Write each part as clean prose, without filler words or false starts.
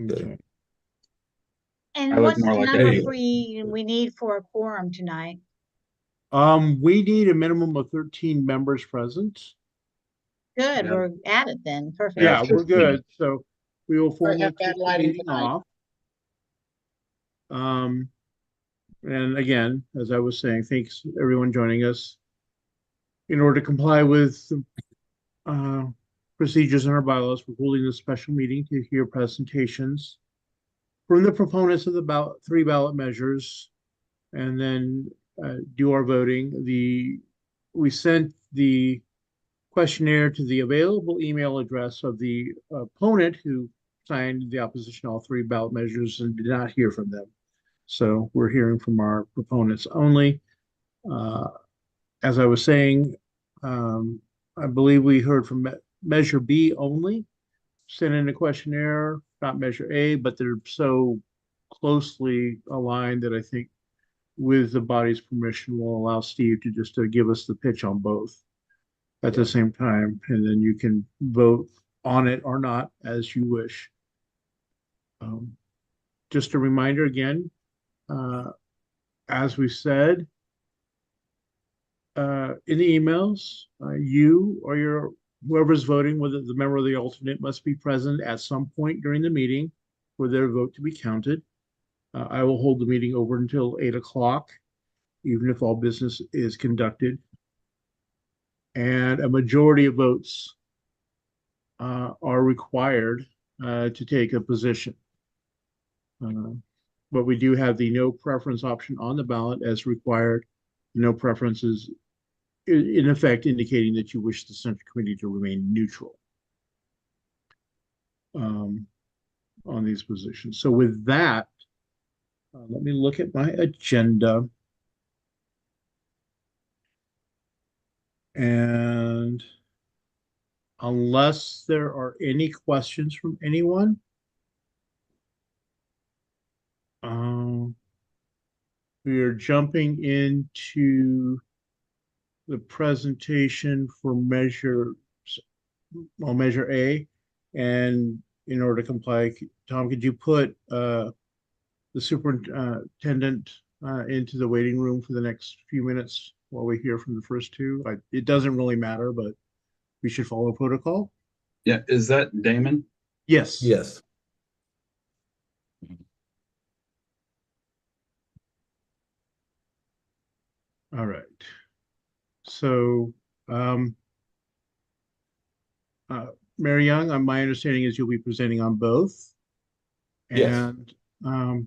Okay. I And look what's more the like number a, Hey, we need for a quorum tonight? we need a minimum of 13 members present. Good, yeah, we're at it then. we're Perfect. at Yeah, we're 15. good. So we will Sorry, formally have kick bad the lighting meeting tonight. off. Um, and again, as I was saying, thanks everyone joining us. In order to comply with uh, procedures in our bylaws, we're holding this special meeting to hear presentations from the proponents of the three ballot measures, and then do our voting. We sent the questionnaire to the available email address of the opponent who signed the opposition to all three ballot measures and did not hear from them. So we're hearing from our proponents only. Uh, as I was saying, I believe we heard from Measure B only, sent in a questionnaire, not Measure A, but they're so closely aligned that I think with the body's permission, will allow Steve to just give us the pitch on both at the Yeah. same time, and then you can vote on it or not as you wish. Um, just a reminder again, uh, as we said in the emails, you or your whoever's voting, whether the member or the alternate, must be present at some point during the meeting for their vote to be counted. I will hold the meeting over until 8 o'clock, even if all business is conducted. And a majority of votes are required to take a position. Uh, but we do have the no preference option on the ballot as required. No preferences, in effect, indicating that you wish the Central Committee to remain neutral um, on these positions. So with that, let me look at my agenda. And unless there are any questions from anyone, um, we are jumping into the presentation for measure A. And in order to comply, Tom, could you put the superintendent into the waiting room for the next few minutes while we hear from the first two? It doesn't really matter, but we should follow protocol. Yeah, is that Damon? Yes. Yes. All right. So, um, uh, Mary Young, my understanding is you'll be presenting on both. Yes. And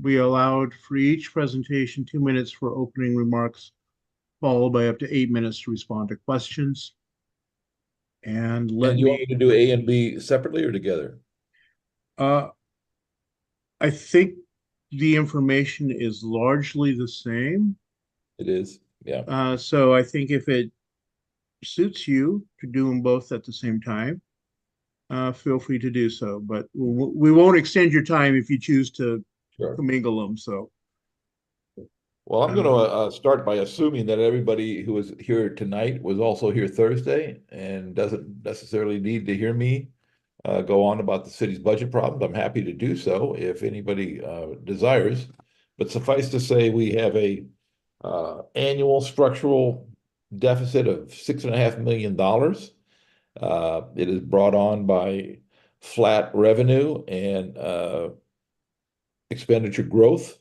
we allowed for each presentation 2 minutes for opening remarks, followed by up to 8 minutes to respond to questions. And let And you want me, me to do A and B separately or together? uh, I think the information is largely the same. It is. Yeah. So I think if it suits you to do them both at the same time, feel free to do so. But we won't extend your time if you choose to Sure. commingle them. So, Well, I'm going to um, start by assuming that everybody who was here tonight was also here Thursday and doesn't necessarily need to hear me go on about the city's budget problems. I'm happy to do so if anybody desires. But suffice to say, we have a annual structural deficit of $6.5 million. It is brought on by flat revenue and expenditure growth.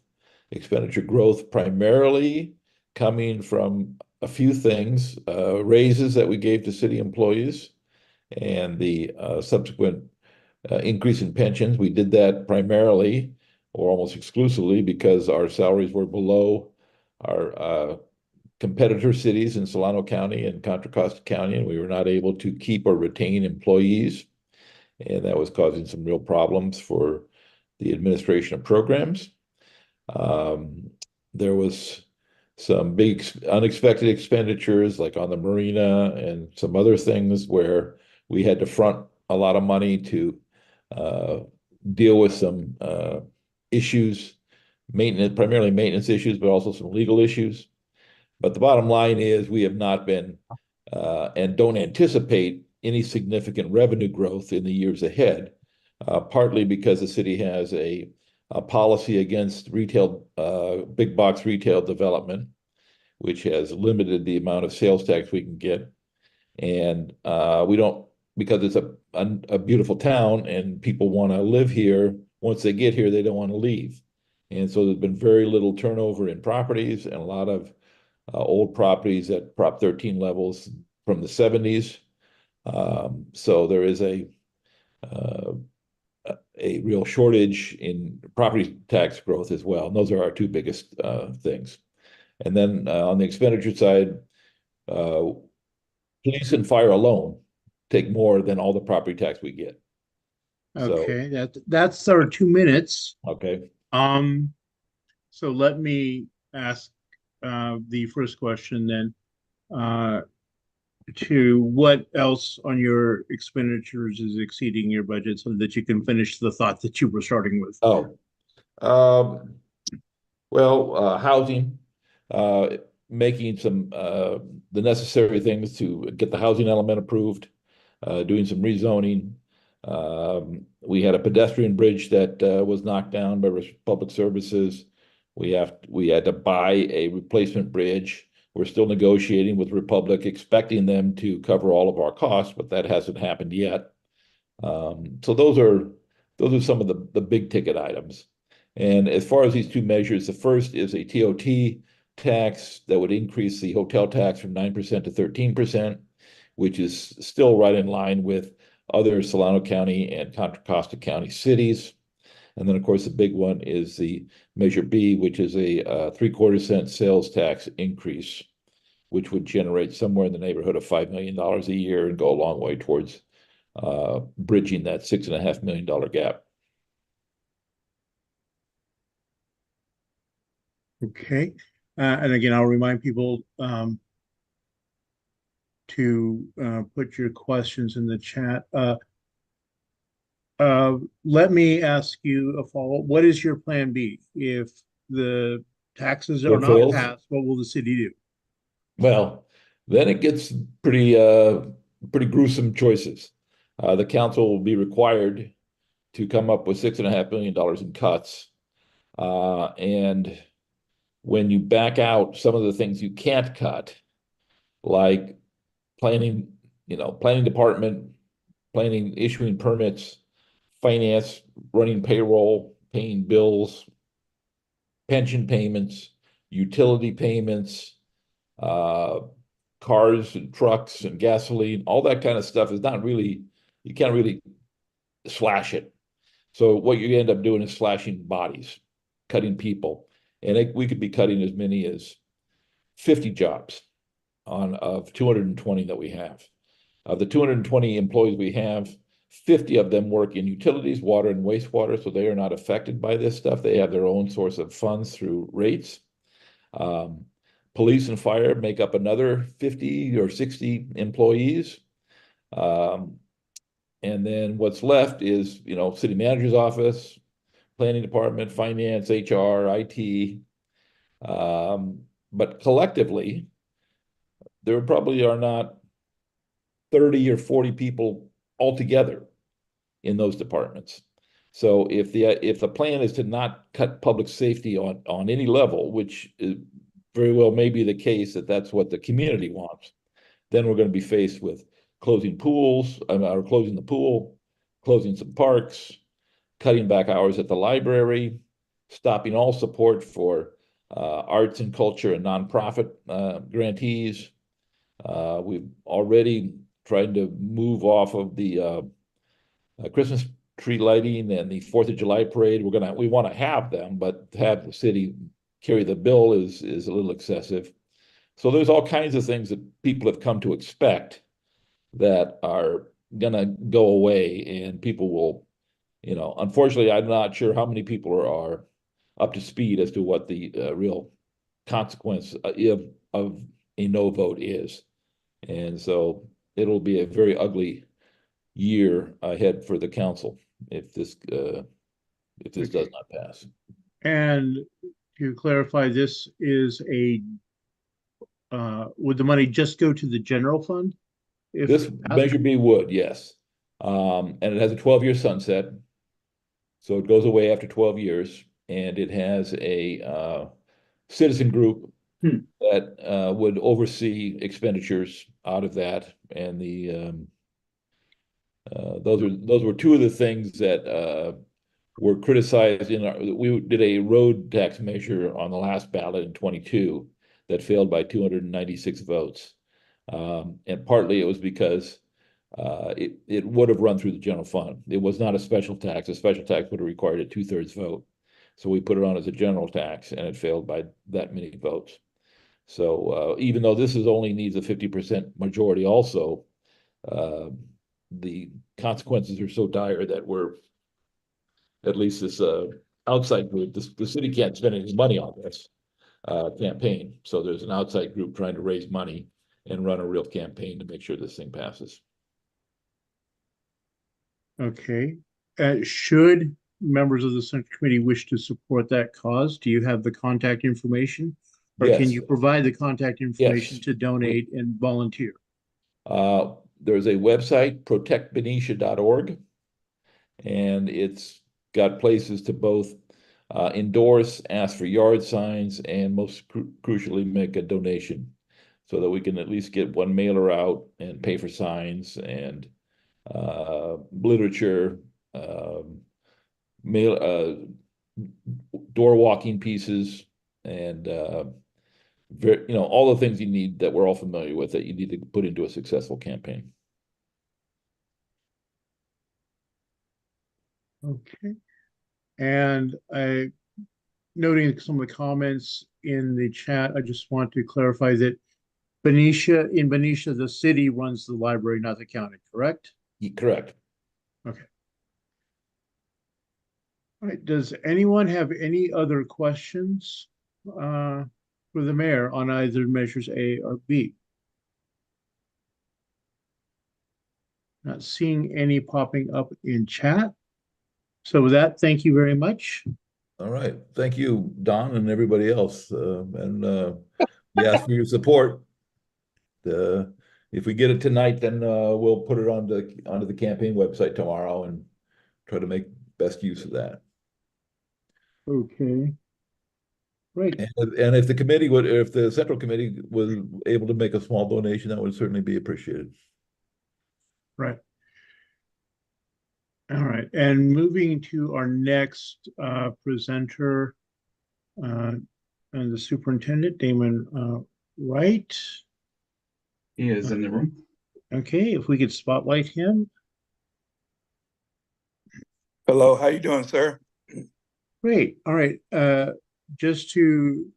Expenditure growth primarily coming from a few things, raises that we gave to city employees and the subsequent increase in pensions. We did that primarily or almost exclusively because our salaries were below our competitor cities in Solano County and Contra Costa County, and we were not able to keep or retain employees. And that was causing some real problems for the administration of programs. Um, there was some big unexpected expenditures like on the marina and some other things where we had to front a lot of money to uh, deal with some issues, maintenance, primarily maintenance issues, but also some legal issues. But the bottom line is we have not been and don't anticipate any significant revenue growth in the years ahead. partly because the city has a policy against retail, big box retail development, which has limited the amount of sales tax we can get. And we don't, because it's a beautiful town and people want to live here. Once they get here, they don't want to leave. And so there's been very little turnover in properties and a lot of old properties at Prop 13 levels from the 70s. So there is uh, a real shortage in property tax growth as well. And those are our two biggest things. And then on the expenditure side, police and fire alone take more than all the property tax we get. So, Okay, that's our 2 minutes. okay. So let me ask the first question then. To what else on your expenditures is exceeding your budget so that you can finish the thought that you were starting with? Oh, um, well, housing, making some the necessary things to get the housing element approved, doing some rezoning. We had a pedestrian bridge that was knocked down by Public Services. We had to buy a replacement bridge. We're still negotiating with Republic, expecting them to cover all of our costs, but that hasn't happened yet. So those are some of the big ticket items. And as far as these two measures, the first is a TOT tax that would increase the hotel tax from 9% to 13%, which is still right in line with other Solano County and Contra Costa County cities. And then, of course, the big one is the Measure B, which is a 3/4 cent sales tax increase, which would generate somewhere in the neighborhood of $5 million a year and go a long way towards bridging that $6.5 million gap. Okay. And again, I'll remind people to put your questions in the chat. Let me ask you a follow-up. What is your plan B? If the taxes are not Fulfills? passed, what will the city do? Well, then it gets pretty gruesome choices. The council will be required to come up with $6.5 million in cuts. And when you back out some of the things you can't cut, like planning, planning department, planning, issuing permits, finance, running payroll, paying bills, pension payments, utility payments, cars and trucks and gasoline, all that kind of stuff is not really, you can't really slash it. So what you end up doing is slashing bodies, cutting people. And we could be cutting as many as 50 jobs of 220 that we have. Of the 220 employees we have, 50 of them work in utilities, water and wastewater, so they are not affected by this stuff. They have their own source of funds through rates. Police and fire make up another 50 or 60 employees. And then what's left is, city manager's office, planning department, finance, HR, IT. But collectively, there probably are not 30 or 40 people altogether in those departments. So if the plan is to not cut public safety on any level, which is very well may be the case that's what the community wants, then we're going to be faced with closing pools, or closing the pool, closing some parks, cutting back hours at the library, stopping all support for arts and culture and nonprofit grantees. We've already tried to move off of the Christmas tree lighting and the 4th of July parade. We want to have them, but to have the city carry the bill is a little excessive. So there's all kinds of things that people have come to expect that are gonna go away, and people will, unfortunately, I'm not sure how many people are up to speed as to what the real consequence of a no vote is. And so it'll be a very ugly year ahead for the council if this does not pass. And to clarify, this is would the money just go to the general fund? This Measure B would, yes. And it has a 12-year sunset. So it goes away after 12 years, and it has a citizen group that would oversee expenditures out of that. And those were two of the things that were criticized we did a road tax measure on the last ballot in 22 that failed by 296 votes. And partly it was because it would have run through the general fund. It was not a special tax. A special tax would have required a 2/3 vote. So we put it on as a general tax, and it failed by that many votes. So even though this only needs a 50% majority also, the consequences are so dire that we're, at least this outside group, the city can't spend any money on this campaign. So there's an outside group trying to raise money and run a real campaign to make sure this thing passes. Okay. Should members of the Central Committee wish to support that cause, do you have the contact information? Or can Yes. you provide the contact information Yes. to donate and volunteer? There's a website, protectbenicia.org, and it's got places to both endorse, ask for yard signs, and most crucially, make a donation so that we can at least get one mailer out and pay for signs and literature, door walking pieces, and all the things you need that we're all familiar with that you need to put into a successful campaign. Okay. And noting some of the comments in the chat, I just want to clarify that in Benicia, the city runs the library, not the county, correct? Correct. Okay. All right. Does anyone have any other questions for the mayor on either measures A or B? Not seeing any popping up in chat. So with that, thank you very much. All right. Thank you, Don, and everybody else. We ask for your support. If we get it tonight, then we'll put it onto the campaign website tomorrow and try to make best use of that. Okay. Great. And if the Central Committee was able to make a small donation, that would certainly be appreciated. Right. All right. And moving to our next presenter, and the superintendent, Damon Wright. He is in the room. Okay, if we could spotlight him. Hello, how you doing, sir? Great. All right. Just to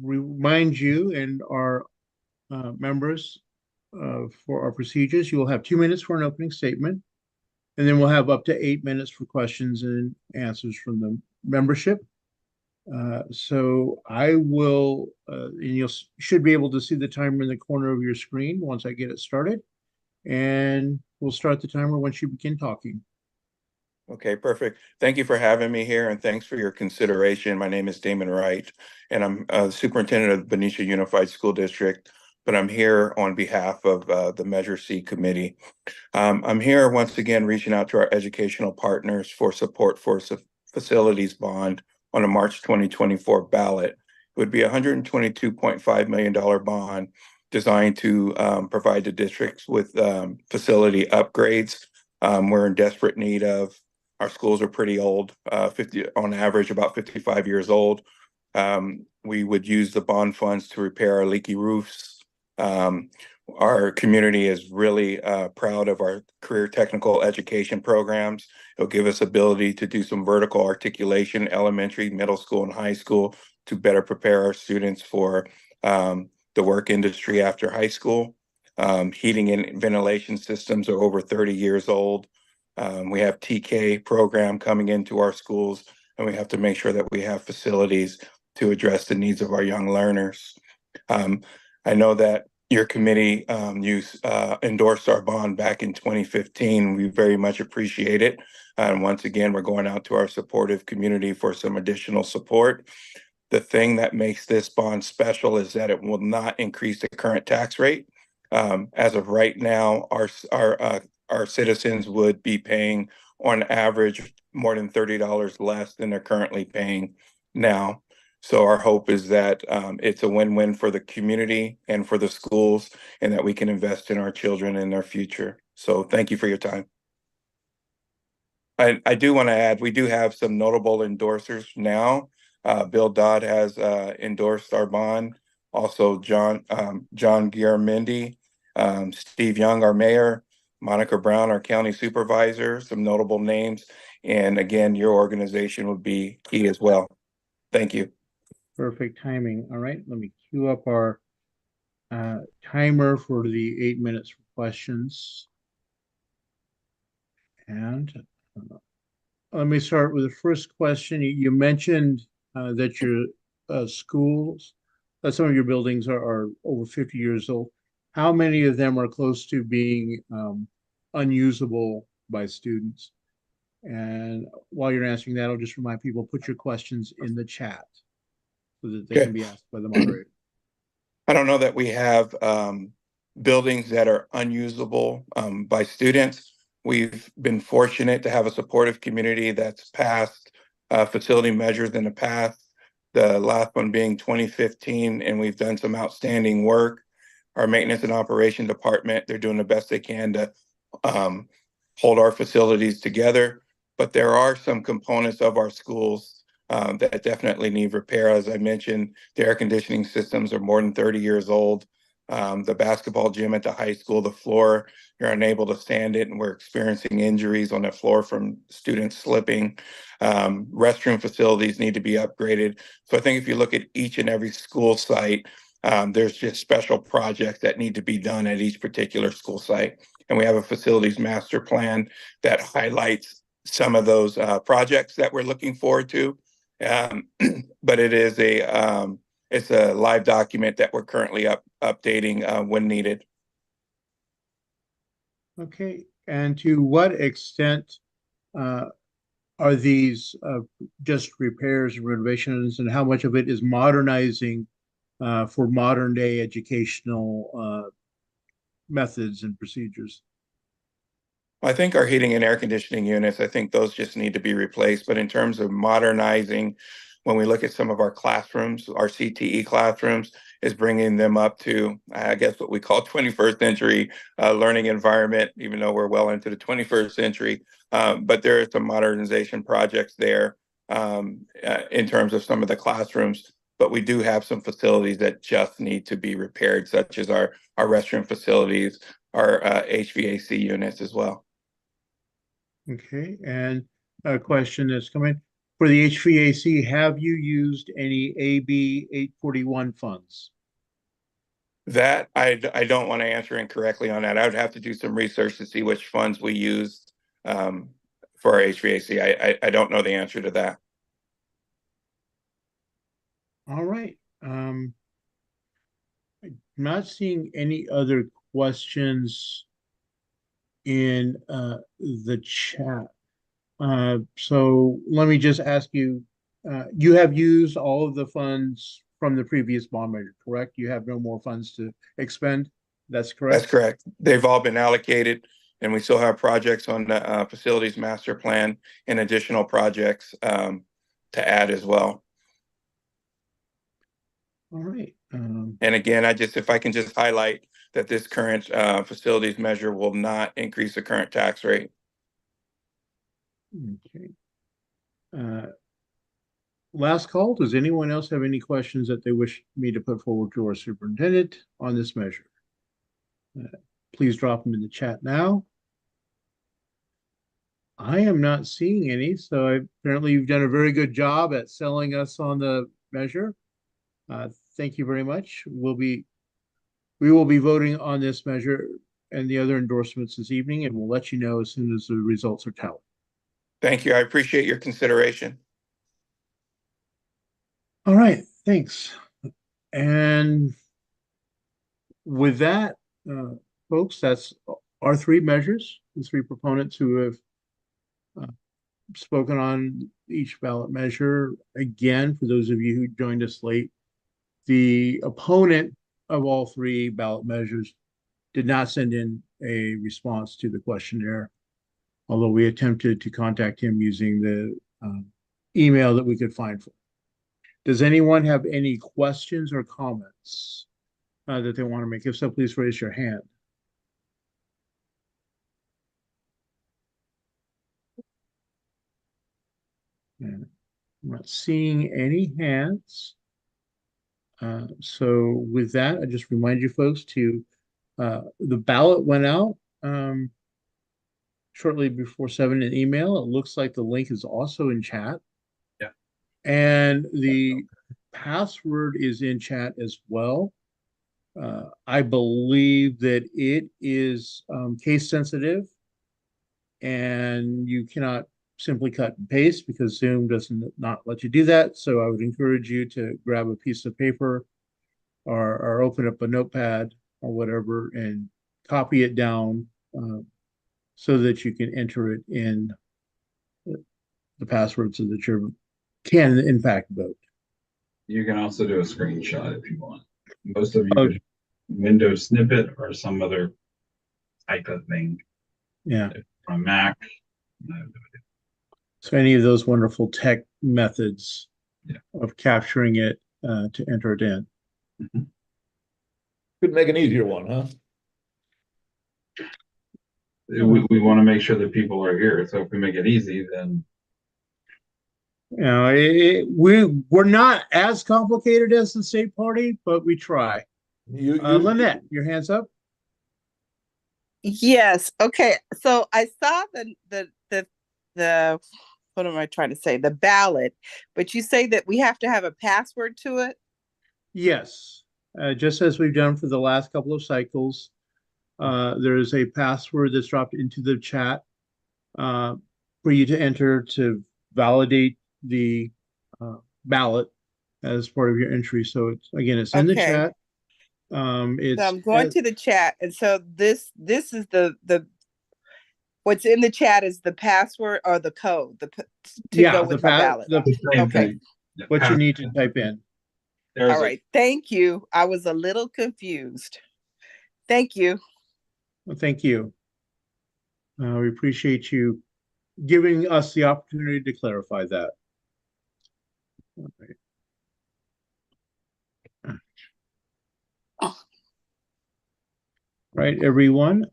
remind you and our members for our procedures, you will have 2 minutes for an opening statement, and then we'll have up to 8 minutes for questions and answers from the membership. So I will, and you should be able to see the timer in the corner of your screen once I get it started. And we'll start the timer once you begin talking. Okay, perfect. Thank you for having me here, and thanks for your consideration. My name is Damon Wright, and I'm the superintendent of Benicia Unified School District, but I'm here on behalf of the Measure C committee. I'm here once again reaching out to our educational partners for support for facilities bond on a March 2024 ballot. It would be a $122.5 million bond designed to provide the districts with facility upgrades. We're in desperate need of. Our schools are pretty old, 50 on average, about 55 years old. We would use the bond funds to repair our leaky roofs. Our community is really proud of our career technical education programs. It'll give us ability to do some vertical articulation, elementary, middle school, and high school to better prepare our students for the work industry after high school. Heating and ventilation systems are over 30 years old. We have TK program coming into our schools, and we have to make sure that we have facilities to address the needs of our young learners. I know that your committee endorsed our bond back in 2015. We very much appreciate it. And once again, we're going out to our supportive community for some additional support. The thing that makes this bond special is that it will not increase the current tax rate. As of right now, our citizens would be paying on average more than $30 less than they're currently paying now. So our hope is that it's a win-win for the community and for the schools, and that we can invest in our children and their future. So thank you for your time. I do want to add, we do have some notable endorsers now. Bill Dodd has endorsed our bond. Also, John Garamendi, Steve Young, our mayor, Monica Brown, our county supervisor, some notable names. And again, your organization would be key as well. Thank you. Perfect timing. All right, let me queue up our timer for the 8 minutes for questions. And let me start with the first question. You mentioned that your schools, some of your buildings are over 50 years old. How many of them are close to being unusable by students? And while you're answering that, I'll just remind people, put your questions in the chat so that they can be asked by the moderator. I don't know that we have buildings that are unusable by students. We've been fortunate to have a supportive community that's passed facility measures in the past, the last one being 2015, and we've done some outstanding work. Our maintenance and operation department, they're doing the best they can to hold our facilities together. But there are some components of our schools that definitely need repair. As I mentioned, the air conditioning systems are more than 30 years old. The basketball gym at the high school, the floor, you're unable to stand it, and we're experiencing injuries on the floor from students slipping. Restroom facilities need to be upgraded. So I think if you look at each and every school site, there's just special projects that need to be done at each particular school site. And we have a facilities master plan that highlights some of those projects that we're looking forward to. But it is it's a live document that we're currently updating when needed. Okay, and to what extent are these just repairs and renovations, and how much of it is modernizing for modern day educational methods and procedures? I think our heating and air conditioning units, I think those just need to be replaced. But in terms of modernizing, when we look at some of our classrooms, our CTE classrooms, is bringing them up to, I guess, what we call 21st century learning environment, even though we're well into the 21st century. But there are some modernization projects there in terms of some of the classrooms. But we do have some facilities that just need to be repaired, such as our restroom facilities, our HVAC units as well. Okay, and a question that's coming for the HVAC, have you used any AB 841 funds? That I don't want to answer incorrectly on that. I would have to do some research to see which funds we used for our HVAC. I don't know the answer to that. All right. I'm not seeing any other questions in the chat. So let me just ask you, you have used all of the funds from the previous bond measure, correct? You have no more funds to expend? That's correct? That's correct. They've all been allocated, and we still have projects on the facilities master plan and additional projects to add as well. All right. And again, if I can just highlight that this current facilities measure will not increase the current tax rate. Okay. Last call. Does anyone else have any questions that they wish me to put forward to our superintendent on this measure? Please drop them in the chat now. I am not seeing any, so apparently you've done a very good job at selling us on the measure. Thank you very much. We will be voting on this measure and the other endorsements this evening, and we'll let you know as soon as the results are tallied. Thank you. I appreciate your consideration. All right, thanks. And with that, folks, that's our three measures, the three proponents who have spoken on each ballot measure. Again, for those of you who joined us late, the opponent of all three ballot measures did not send in a response to the questionnaire. although we attempted to contact him using the email that we could find. Does anyone have any questions or comments that they want to make? If so, please raise your hand. And I'm not seeing any hands. So with that, I just remind you folks to the ballot went out shortly before 7 in email. It looks like the link is also in chat. Yeah. And the password is in chat as well. I believe that it is case sensitive, and you cannot simply cut and paste because Zoom doesn't not let you do that. So I would encourage you to grab a piece of paper or open up a notepad or whatever and copy it down so that you can enter it in the password so that you can in fact vote. You can also do a screenshot if you want. Most of you Oh. could Windows snippet or some other type of thing Yeah. from Mac. So any of those wonderful tech methods Yeah. of capturing it to enter it in. Could make an easier one, huh? We want to make sure that people are here. So if we make it easy, then You know, we're not as complicated as the state party, but we try. Lynette, your hand's up. Yes. Okay. So I saw the what am I trying to say? The ballot, but you say that we have to have a password to it. Yes, just as we've done for the last couple of cycles, there is a password that's dropped into the chat for you to enter to validate the ballot as part of your entry. So it's it's in the Okay. chat. So I'm going to the chat, and so this is the what's in the chat is the password or the code to go with my ballot. the same Okay. thing. Yeah, What you need to type in. There's All right. Thank you. I was a little confused. Thank you. Well, thank you. We appreciate you giving us the opportunity to clarify that. All right. Right, everyone.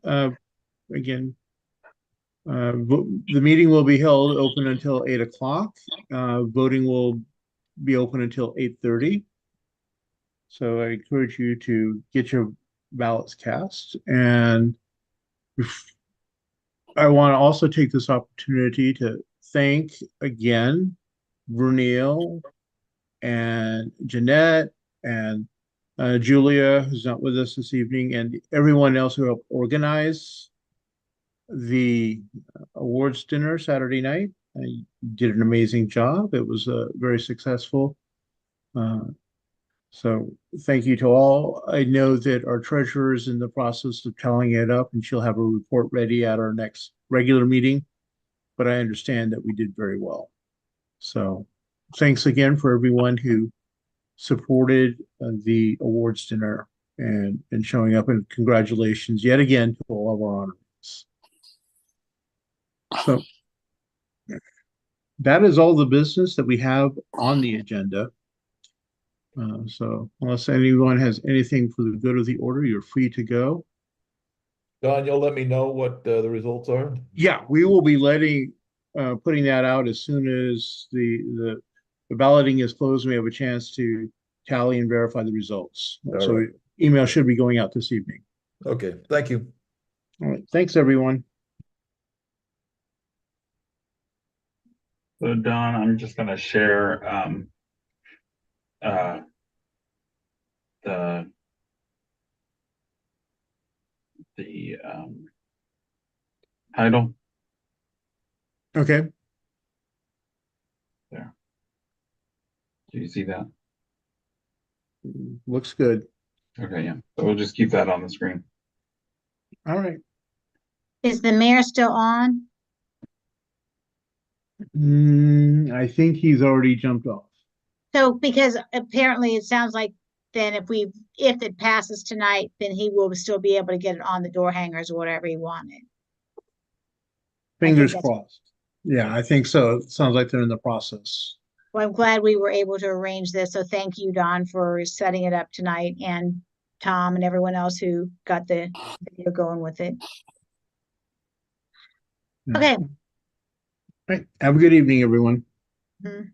Again, the meeting will be held open until 8 o'clock. Voting will be open until 8:30. So I encourage you to get your ballots cast. And I want to also take this opportunity to thank again Brunel and Jeanette and Julia, who's not with us this evening, and everyone else who helped organize the awards dinner Saturday night. You did an amazing job. It was very successful. So thank you to all. I know that our treasurer is in the process of tallying it up, and she'll have a report ready at our next regular meeting. But I understand that we did very well. So thanks again for everyone who supported the awards dinner and showing up, and congratulations yet again to all of our honorees. So that is all the business that we have on the agenda. So unless anyone has anything for the good of the order, you're free to go. Don, you'll let me know what the results are? Yeah, we will be putting that out as soon as the balloting is closed and we have a chance to tally and verify the results. So right. Email should be going out this evening. Okay, thank you. All right, thanks everyone. So Don, I'm just going to share the title. Okay. There. Do you see that? Looks good. Okay, yeah. So we'll just keep that on the screen. All right. Is the mayor still on? I think he's already jumped off. So because apparently it sounds like then if it passes tonight, then he will still be able to get it on the door hangers or whatever he wanted. Fingers that's- crossed. Yeah, I think so. It sounds like they're in the process. Well, I'm glad we were able to arrange this. So thank you, Don, for setting it up tonight, and Tom and everyone else who got the video going with it. Yeah. Okay. Right. Have a good evening, everyone. Mhm.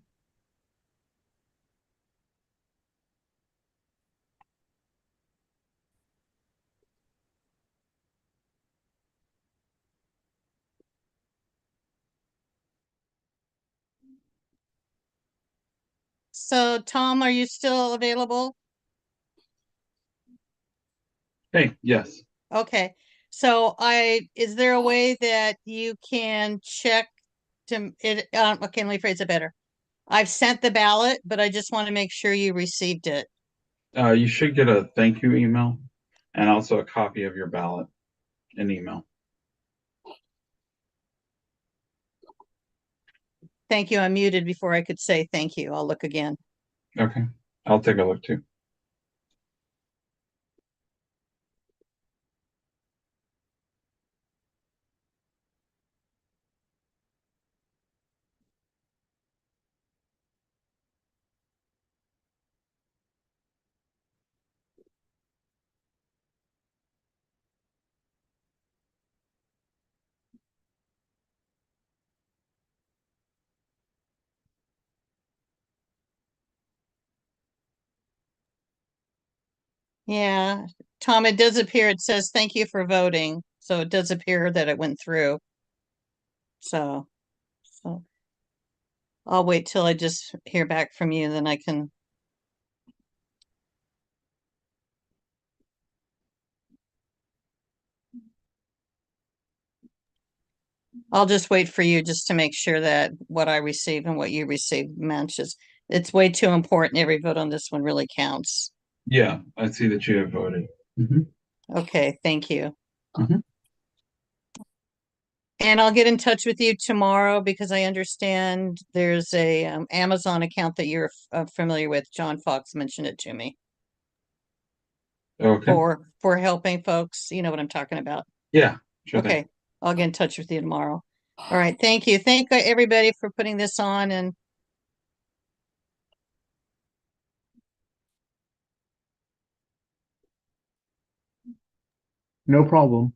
So Tom, are you still available? Hey, yes. Okay, so is there a way that you can check to it, okay, let me phrase it better. I've sent the ballot, but I just want to make sure you received it. You should get a thank you email and also a copy of your ballot in email. Thank you, I muted before I could say thank you. I'll look again. Okay, I'll take a look too. Yeah, Tom, it does appear, it says thank you for voting. So it does appear that it went through. So I'll wait till I just hear back from you, then I can. I'll just wait for you just to make sure that what I receive and what you receive matches. It's way too important. Every vote on this one really counts. Yeah, I see that you have voted. Okay, thank you. Mhm. And I'll get in touch with you tomorrow because I understand there's a Amazon account that you're familiar with. John Fox mentioned it to me Okay. for helping folks. You know what I'm talking about. Yeah, sure thing. Okay, I'll get in touch with you tomorrow. All right, thank you. Thank everybody for putting this on, and No problem.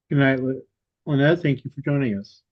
Good night, Lynette. Thank you for joining us.